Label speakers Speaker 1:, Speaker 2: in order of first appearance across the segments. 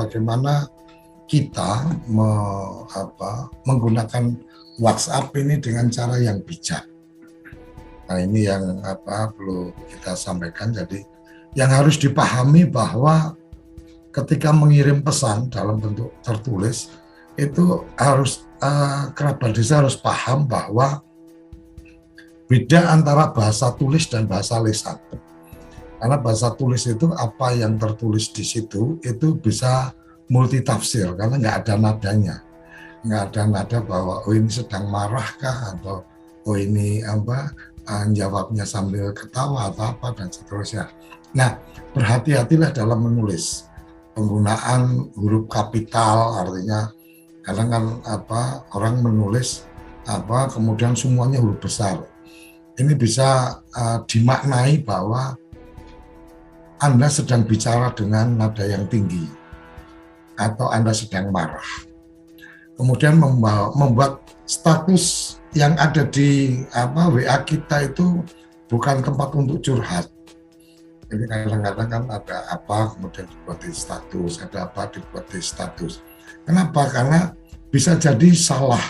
Speaker 1: bagaimana kita menggunakan WhatsApp ini dengan cara yang bijak. Nah, ini yang perlu kita sampaikan. Jadi yang harus dipahami bahwa ketika mengirim pesan dalam bentuk tertulis itu harus kerabat desa harus paham bahwa beda antara bahasa tulis dan bahasa lisan. Karena bahasa tulis itu apa yang tertulis di situ itu bisa multitafsir karena nggak ada nadanya, nggak ada nada bahwa oh ini sedang marah kah atau oh ini jawabnya sambil ketawa atau apa dan seterusnya. Nah, berhati-hatilah dalam menulis. Penggunaan huruf kapital artinya kadang kan orang menulis kemudian semuanya huruf besar. Ini bisa dimaknai bahwa Anda sedang bicara dengan nada yang tinggi atau Anda sedang marah. Kemudian membuat status yang ada di WA kita itu bukan tempat untuk curhat. Jadi kadang-kadang kan ada kemudian dibuat di status, ada dibuat di status. Kenapa? Karena bisa jadi salah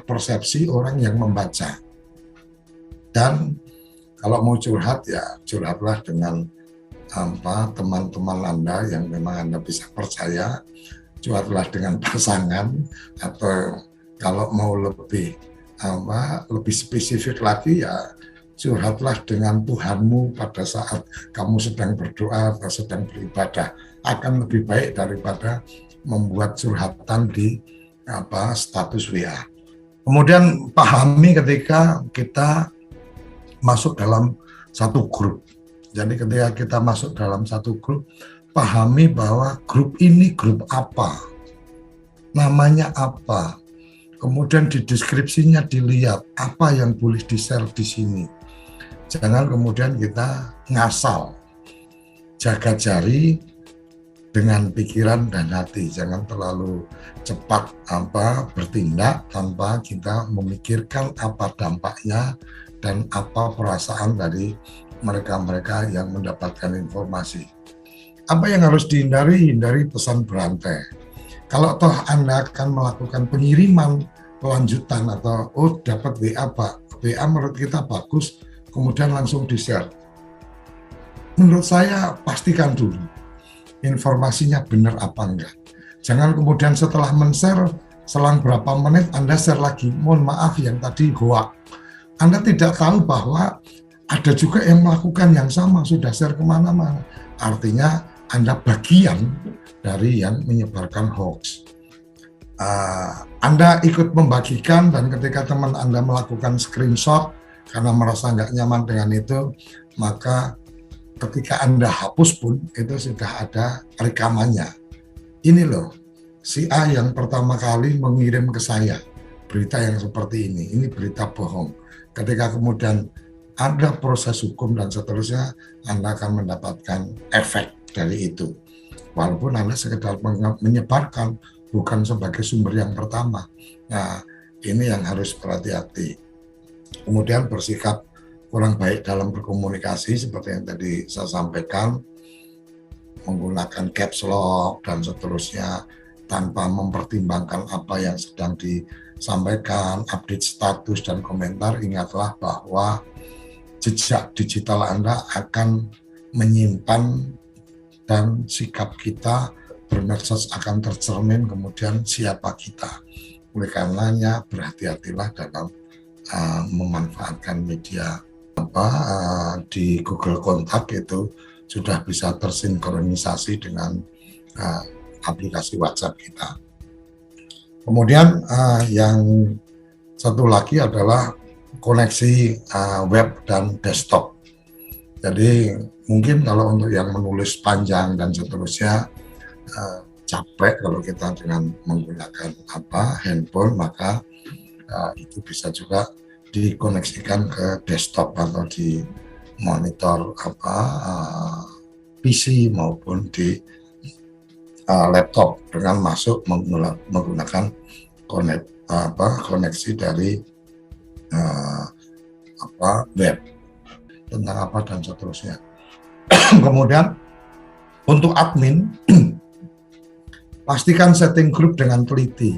Speaker 1: persepsi orang yang membaca. Dan kalau mau curhat ya curhatlah dengan teman-teman Anda yang memang Anda bisa percaya, curhatlah dengan pasangan, atau kalau mau lebih spesifik lagi ya curhatlah dengan Tuhanmu pada saat kamu sedang berdoa atau sedang beribadah. Akan lebih baik daripada membuat curhatan di status WA. Kemudian pahami ketika kita masuk dalam satu grup. Jadi ketika kita masuk dalam satu grup, pahami bahwa grup ini grup apa, namanya apa, kemudian di deskripsinya dilihat apa yang boleh di-share di sini. Jangan kemudian kita ngasal, jaga jari dengan pikiran dan hati. Jangan terlalu cepat bertindak tanpa kita memikirkan apa dampaknya dan apa perasaan dari mereka-mereka yang mendapatkan informasi. Apa yang harus dihindari? Hindari pesan berantai. Kalau toh Anda akan melakukan pengiriman kelanjutan atau dapat WA menurut kita bagus, kemudian langsung di-share. Menurut saya pastikan dulu informasinya benar apa enggak. Jangan kemudian setelah men-share, selang berapa menit Anda share lagi, mohon maaf yang tadi hoax. Anda tidak tahu bahwa ada juga yang melakukan yang sama, sudah share kemana-mana. Artinya Anda bagian dari yang menyebarkan hoax. Anda ikut membagikan dan ketika teman Anda melakukan screenshot karena merasa nggak nyaman dengan itu, maka ketika Anda hapus pun itu sudah ada rekamannya. Ini loh, si A yang pertama kali mengirim ke saya berita yang seperti ini berita bohong. Ketika kemudian ada proses hukum dan seterusnya, Anda akan mendapatkan efek dari itu. Walaupun Anda sekedar menyebarkan, bukan sebagai sumber yang pertama. Nah, ini yang harus berhati-hati. Kemudian bersikap kurang baik dalam berkomunikasi seperti yang tadi saya sampaikan, menggunakan caps lock dan seterusnya tanpa mempertimbangkan apa yang sedang disampaikan, update status dan komentar. Ingatlah bahwa jejak digital Anda akan menyimpan dan sikap kita bermedsos akan tercermin kemudian siapa kita. Oleh karenanya berhati-hatilah dalam memanfaatkan media di Google Kontak itu sudah bisa tersinkronisasi dengan aplikasi WhatsApp kita. Kemudian yang satu lagi adalah koneksi web dan desktop. Jadi mungkin kalau untuk yang menulis panjang dan seterusnya capek kalau kita dengan menggunakan handphone, maka itu bisa juga dikoneksikan ke desktop atau di monitor PC maupun di laptop dengan masuk menggunakan koneksi dari web tentang apa dan seterusnya. Kemudian Untuk admin, pastikan setting grup dengan teliti.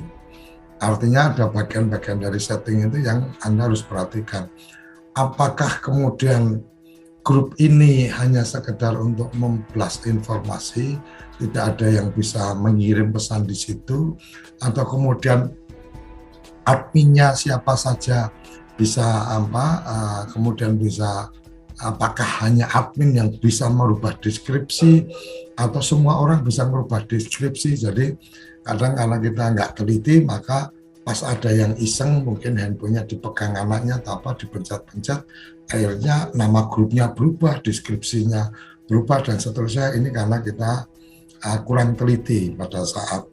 Speaker 1: Artinya ada bagian-bagian dari setting itu yang Anda harus perhatikan. Apakah kemudian grup ini hanya sekedar untuk memblast informasi, tidak ada yang bisa mengirim pesan di situ, atau kemudian adminnya siapa saja bisa kemudian bisa, apakah hanya admin yang bisa merubah deskripsi atau semua orang bisa merubah deskripsi. Jadi kadang karena kita nggak teliti, maka pas ada yang iseng mungkin handphonenya dipegang anaknya atau apa, dipencet-pencet, akhirnya nama grupnya berubah, deskripsinya berubah dan seterusnya. Ini karena kita kurang teliti pada saat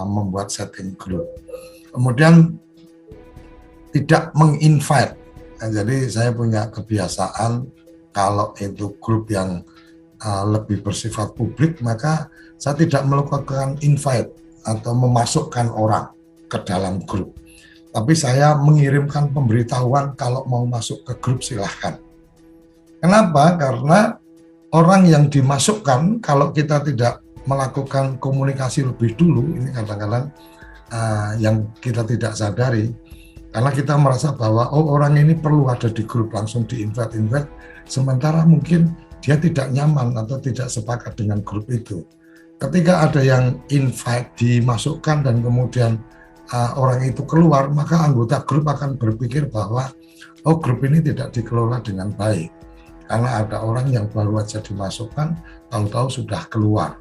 Speaker 1: membuat setting grup. Kemudian tidak menginvite. Jadi saya punya kebiasaan kalau itu grup yang lebih bersifat publik, maka saya tidak melakukan invite atau memasukkan orang ke dalam grup. Tapi saya mengirimkan pemberitahuan kalau mau masuk ke grup silahkan. Kenapa? Karena orang yang dimasukkan, kalau kita tidak melakukan komunikasi lebih dulu, ini kadang-kadang yang kita tidak sadari, karena kita merasa bahwa orang ini perlu ada di grup, langsung di-invite, sementara mungkin dia tidak nyaman atau tidak sepakat dengan grup itu. Ketika ada yang invite dimasukkan dan kemudian orang itu keluar, maka anggota grup akan berpikir bahwa grup ini tidak dikelola dengan baik. Karena ada orang yang baru saja dimasukkan, tahu-tahu sudah keluar.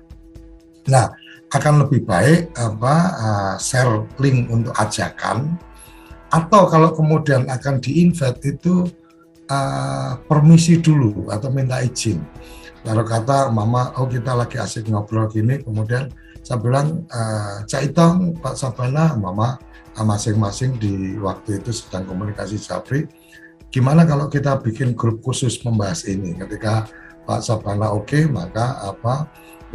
Speaker 1: Nah, akan lebih baik share link untuk ajakan, atau kalau kemudian akan di-invite itu permisi dulu atau minta izin. Baru kata mama, kita lagi asik ngobrol gini, kemudian saya bilang, Cak Itong, Pak Sabana, mama masing-masing di waktu itu sedang komunikasi Japri, gimana kalau kita bikin grup khusus membahas ini? Ketika Pak Sabana oke, maka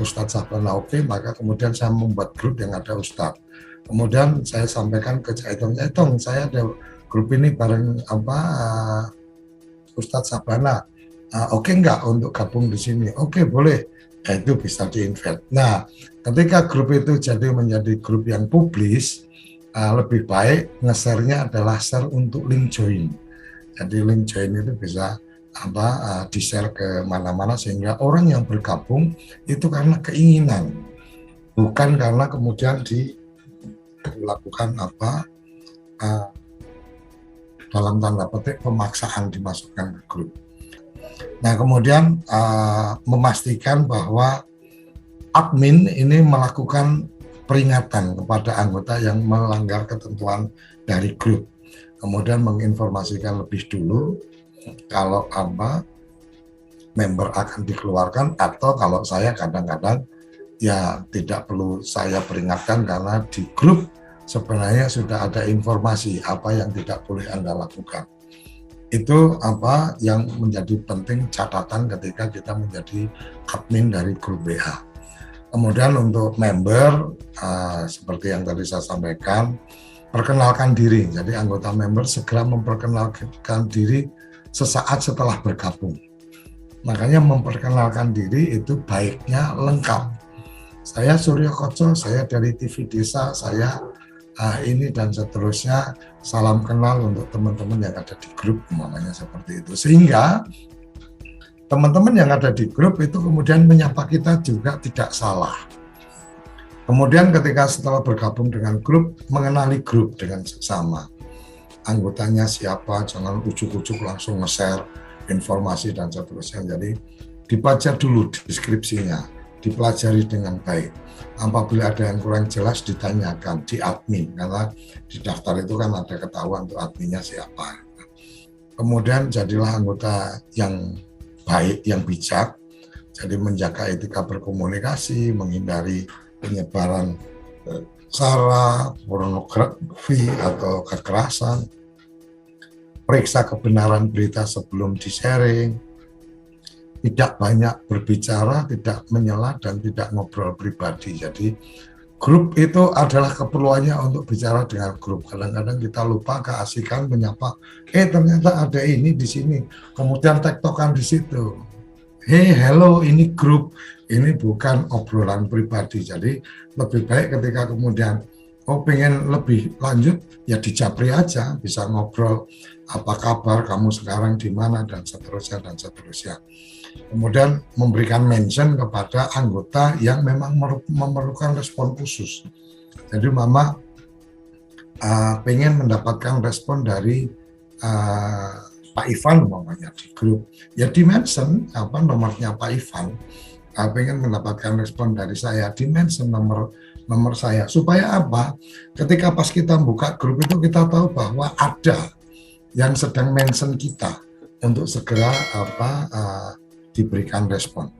Speaker 1: Ustadz Sabana oke, maka kemudian saya membuat grup yang ada Ustadz. Kemudian saya sampaikan ke Cak Itong, saya ada grup ini bareng Ustadz Sabana. Oke nggak untuk gabung di sini? Oke, boleh. Itu bisa di-invite. Nah, ketika grup itu jadi menjadi grup yang publis, lebih baik nge-share-nya adalah share untuk link join. Jadi link join itu bisa di-share ke mana-mana sehingga orang yang bergabung itu karena keinginan, bukan karena kemudian dilakukan dalam tanda petik pemaksaan dimasukkan ke grup. Nah, kemudian memastikan bahwa admin ini melakukan peringatan kepada anggota yang melanggar ketentuan dari grup. Kemudian menginformasikan lebih dulu kalau member akan dikeluarkan, atau kalau saya kadang-kadang ya tidak perlu saya peringatkan karena di grup sebenarnya sudah ada informasi apa yang tidak boleh Anda lakukan. Itu yang menjadi penting catatan ketika kita menjadi admin dari grup WA. Kemudian untuk member, seperti yang tadi saya sampaikan, perkenalkan diri. Jadi anggota member segera memperkenalkan diri sesaat setelah bergabung. Makanya memperkenalkan diri itu baiknya lengkap. Saya Suryo Koco, saya dari TV Desa, saya ini dan seterusnya, salam kenal untuk teman-teman yang ada di grup, umpamanya seperti itu. Sehingga teman-teman yang ada di grup itu kemudian menyapa kita juga tidak salah. Kemudian ketika setelah bergabung dengan grup, mengenali grup dengan sesama. Anggotanya siapa, jangan ujuk-ujuk langsung nge-share informasi dan seterusnya. Jadi dibaca dulu deskripsinya, dipelajari dengan baik. Apabila ada yang kurang jelas ditanyakan di admin, karena di daftar itu kan ada ketahuan untuk adminnya siapa. Kemudian jadilah anggota yang baik, yang bijak, jadi menjaga etika berkomunikasi, menghindari penyebaran sara, pornografi atau kekerasan, periksa kebenaran berita sebelum di-sharing, tidak banyak berbicara, tidak menyela, dan tidak ngobrol pribadi. Jadi grup itu adalah keperluannya untuk bicara dengan grup. Kadang-kadang kita lupa keasikan menyapa, ternyata ada ini di sini, kemudian tektokan di situ. Hello, ini grup, ini bukan obrolan pribadi. Jadi lebih baik ketika kemudian pengen lebih lanjut, ya dijapri aja, bisa ngobrol apa kabar, kamu sekarang di mana, dan seterusnya dan seterusnya. Kemudian memberikan mention kepada anggota yang memang memerlukan respon khusus. Jadi Mama pengen mendapatkan respon dari Pak Ivan umpamanya di grup, ya di mention apa nomornya Pak Ivan. Pengen mendapatkan respon dari saya, di mention nomor saya, supaya apa? Ketika pas kita buka grup itu kita tahu bahwa ada yang sedang mention kita untuk segera diberikan respon.